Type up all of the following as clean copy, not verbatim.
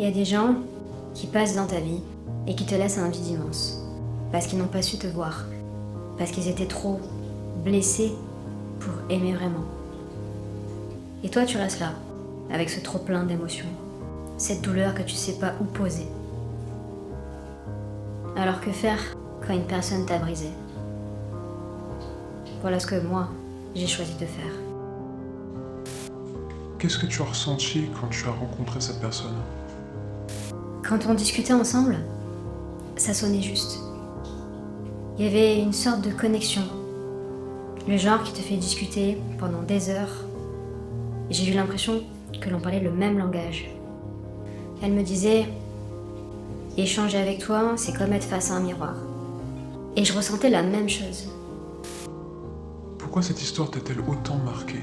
Il y a des gens qui passent dans ta vie et qui te laissent un vide immense. Parce qu'ils n'ont pas su te voir. Parce qu'ils étaient trop blessés pour aimer vraiment. Et toi, tu restes là, avec ce trop plein d'émotions. Cette douleur que tu sais pas où poser. Alors que faire quand une personne t'a brisé? Voilà ce que moi, j'ai choisi de faire. Qu'est-ce que tu as ressenti quand tu as rencontré cette personne? Quand on discutait ensemble, ça sonnait juste. Il y avait une sorte de connexion. Le genre qui te fait discuter pendant des heures. Et j'ai eu l'impression que l'on parlait le même langage. Elle me disait, échanger avec toi, c'est comme être face à un miroir. Et je ressentais la même chose. Pourquoi cette histoire t'a-t-elle autant marqué?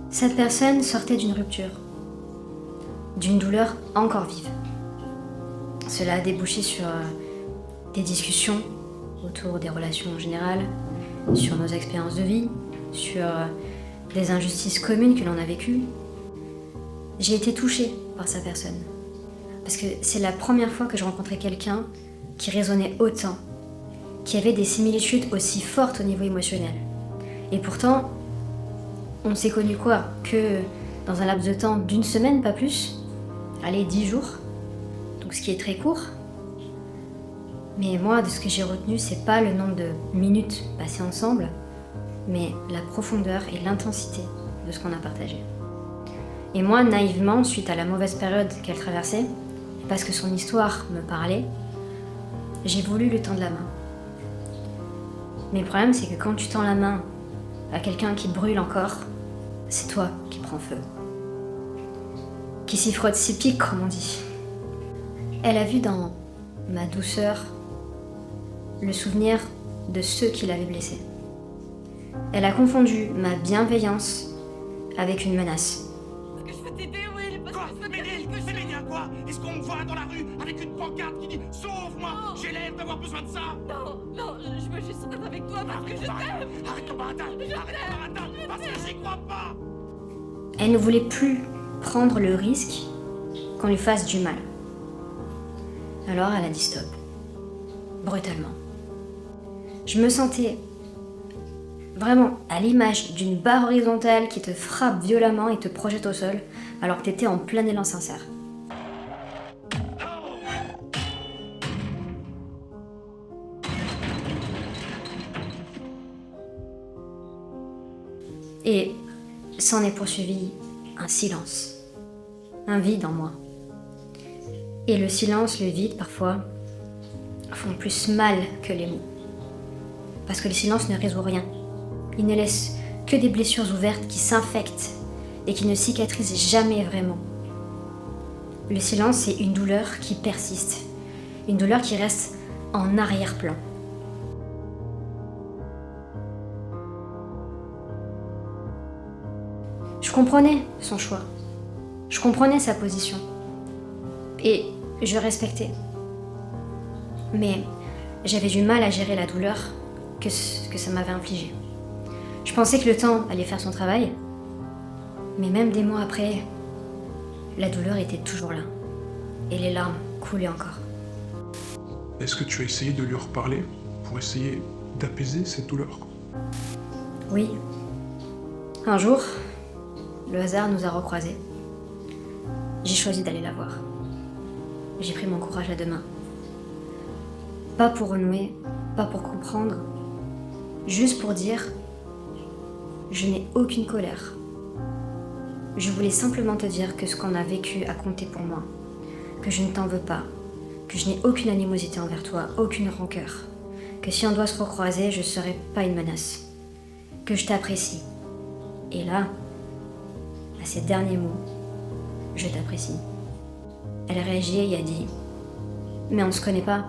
Cette personne sortait d'une rupture, d'une douleur encore vive. Cela a débouché sur des discussions autour des relations en général, sur nos expériences de vie, sur des injustices communes que l'on a vécues. J'ai été touchée par sa personne, parce que c'est la première fois que je rencontrais quelqu'un qui résonnait autant, qui avait des similitudes aussi fortes au niveau émotionnel. Et pourtant, on s'est connus quoi? Que dans un laps de temps d'1 semaine, pas plus. Allez, 10 jours. Donc ce qui est très court. Mais moi, de ce que j'ai retenu, c'est pas le nombre de minutes passées ensemble, mais la profondeur et l'intensité de ce qu'on a partagé. Et moi, naïvement, suite à la mauvaise période qu'elle traversait, parce que son histoire me parlait, j'ai voulu lui tendre la main. Mais le problème, c'est que quand tu tends la main à quelqu'un qui brûle encore, c'est toi qui prends feu. Qui s'y frotte s'y pique, comme on dit. Elle a vu dans ma douceur le souvenir de ceux qui l'avaient blessée. Elle a confondu ma bienveillance avec une menace. Parce que je veux t'aider, Will. Parce Quoi? que je veux bien M'aider? quelque chose. M'aider à quoi? Est-ce qu'on me voit dans la rue avec une pancarte qui dit sauve-moi? Non. J'ai l'air d'avoir besoin de ça? Non, je veux juste être avec toi parce que je t'aime. Arrête ton baratin! Arrête ton baratin! Parce que j'y crois pas! Elle ne voulait plus prendre le risque qu'on lui fasse du mal. Alors elle a dit stop. Brutalement. Je me sentais vraiment à l'image d'une barre horizontale qui te frappe violemment et te projette au sol alors que t'étais en plein élan sincère. Et s'en est poursuivi un silence, un vide en moi. Et le silence, le vide, parfois, font plus mal que les mots. Parce que le silence ne résout rien. Il ne laisse que des blessures ouvertes qui s'infectent et qui ne cicatrisent jamais vraiment. Le silence, c'est une douleur qui persiste, une douleur qui reste en arrière-plan. Je comprenais son choix, je comprenais sa position, et je respectais. Mais j'avais du mal à gérer la douleur que ça m'avait infligée. Je pensais que le temps allait faire son travail, mais même des mois après, la douleur était toujours là, et les larmes coulaient encore. Est-ce que tu as essayé de lui reparler pour essayer d'apaiser cette douleur? Oui. Un jour, le hasard nous a recroisés. J'ai choisi d'aller la voir. J'ai pris mon courage à 2 mains. Pas pour renouer, pas pour comprendre, juste pour dire « Je n'ai aucune colère. Je voulais simplement te dire que ce qu'on a vécu a compté pour moi, que je ne t'en veux pas, que je n'ai aucune animosité envers toi, aucune rancœur, que si on doit se recroiser, je ne serai pas une menace, que je t'apprécie. Et là, à ces derniers mots, je t'apprécie. » Elle a réagi et a dit « Mais on ne se connaît pas.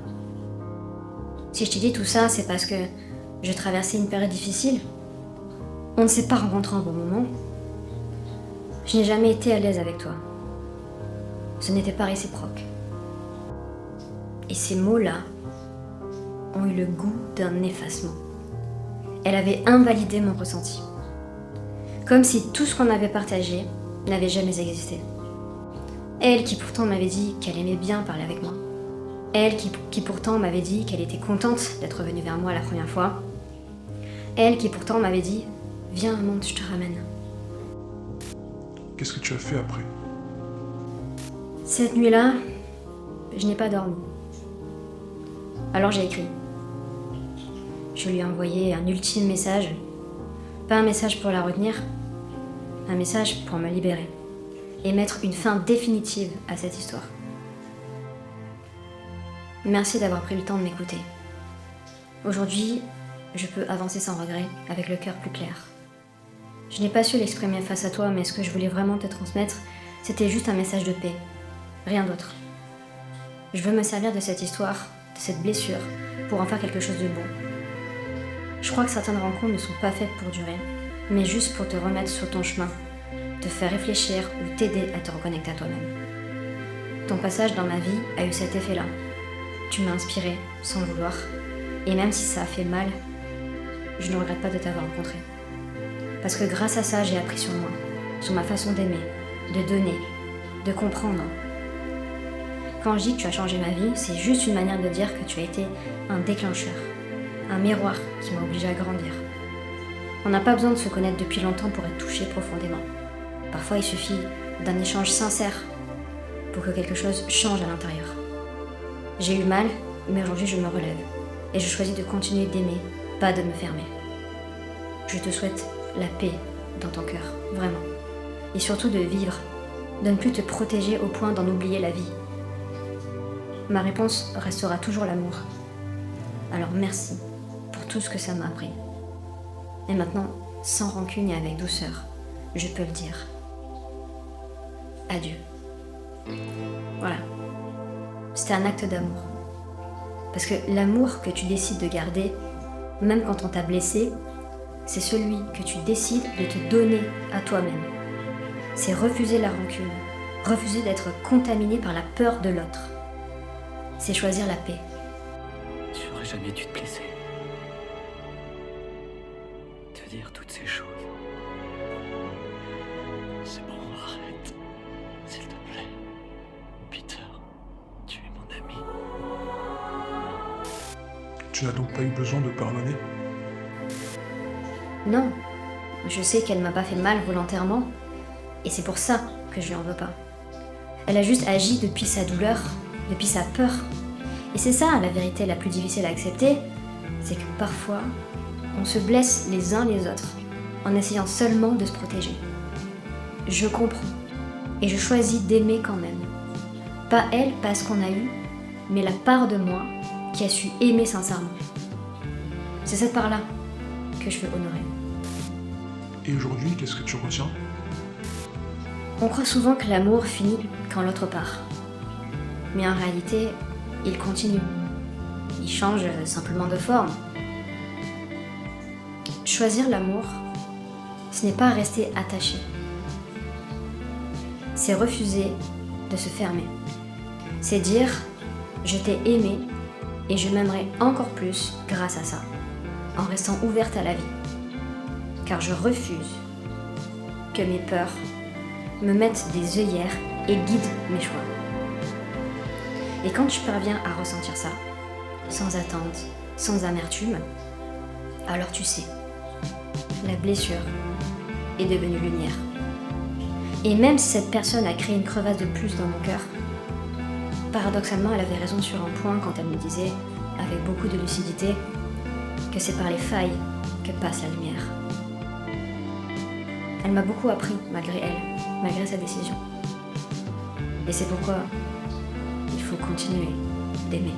Si je t'ai dit tout ça, c'est parce que je traversais une période difficile. On ne s'est pas rencontrés en bon moment. Je n'ai jamais été à l'aise avec toi. Ce n'était pas réciproque. » Et ces mots-là ont eu le goût d'un effacement. Elle avait invalidé mon ressenti. Comme si tout ce qu'on avait partagé n'avait jamais existé. Elle qui pourtant m'avait dit qu'elle aimait bien parler avec moi. Elle qui pourtant m'avait dit qu'elle était contente d'être venue vers moi la première fois. Elle qui pourtant m'avait dit « Viens, monte, je te ramène ». Qu'est-ce que tu as fait après? Cette nuit-là, je n'ai pas dormi. Alors j'ai écrit. Je lui ai envoyé un ultime message. Pas un message pour la retenir, un message pour me libérer et mettre une fin définitive à cette histoire. Merci d'avoir pris le temps de m'écouter. Aujourd'hui, je peux avancer sans regret, avec le cœur plus clair. Je n'ai pas su l'exprimer face à toi, mais ce que je voulais vraiment te transmettre, c'était juste un message de paix, rien d'autre. Je veux me servir de cette histoire, de cette blessure, pour en faire quelque chose de bon. Je crois que certaines rencontres ne sont pas faites pour durer, mais juste pour te remettre sur ton chemin, te faire réfléchir ou t'aider à te reconnecter à toi-même. Ton passage dans ma vie a eu cet effet-là. Tu m'as inspiré, sans le vouloir, et même si ça a fait mal, je ne regrette pas de t'avoir rencontré. Parce que grâce à ça, j'ai appris sur moi, sur ma façon d'aimer, de donner, de comprendre. Quand je dis que tu as changé ma vie, c'est juste une manière de dire que tu as été un déclencheur, un miroir qui m'a obligé à grandir. On n'a pas besoin de se connaître depuis longtemps pour être touché profondément. Parfois, il suffit d'un échange sincère pour que quelque chose change à l'intérieur. J'ai eu mal, mais aujourd'hui je me relève. Et je choisis de continuer d'aimer, pas de me fermer. Je te souhaite la paix dans ton cœur, vraiment. Et surtout de vivre, de ne plus te protéger au point d'en oublier la vie. Ma réponse restera toujours l'amour. Alors merci pour tout ce que ça m'a appris. Et maintenant, sans rancune et avec douceur, je peux le dire. Adieu. Voilà. C'était un acte d'amour. Parce que l'amour que tu décides de garder, même quand on t'a blessé, c'est celui que tu décides de te donner à toi-même. C'est refuser la rancune, refuser d'être contaminé par la peur de l'autre. C'est choisir la paix. J'aurais jamais dû te blesser. Te dire toutes ces choses. C'est bon, arrête. S'il te plaît. Peter, tu es mon ami. Tu n'as donc pas eu besoin de pardonner? Non, je sais qu'elle m'a pas fait mal volontairement, et c'est pour ça que je lui en veux pas. Elle a juste agi depuis sa douleur, depuis sa peur. Et c'est ça la vérité la plus difficile à accepter, c'est que parfois, on se blesse les uns les autres en essayant seulement de se protéger. Je comprends, et je choisis d'aimer quand même. Pas elle parce qu'on a eu, mais la part de moi qui a su aimer sincèrement. C'est cette part-là que je veux honorer. Et aujourd'hui, qu'est-ce que tu retiens? On croit souvent que l'amour finit quand l'autre part. Mais en réalité, il continue. Il change simplement de forme. Choisir l'amour, ce n'est pas rester attaché. C'est refuser de se fermer. C'est dire « je t'ai aimé et je m'aimerai encore plus grâce à ça », en restant ouverte à la vie. Car je refuse que mes peurs me mettent des œillères et guident mes choix. Et quand tu parviens à ressentir ça, sans attente, sans amertume, alors tu sais, la blessure est devenue lumière. Et même si cette personne a créé une crevasse de plus dans mon cœur, paradoxalement, elle avait raison sur un point quand elle me disait, avec beaucoup de lucidité, que c'est par les failles que passe la lumière. Elle m'a beaucoup appris, malgré elle, malgré sa décision. Et c'est pourquoi il faut continuer d'aimer.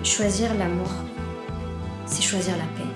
Choisir l'amour, c'est choisir la paix.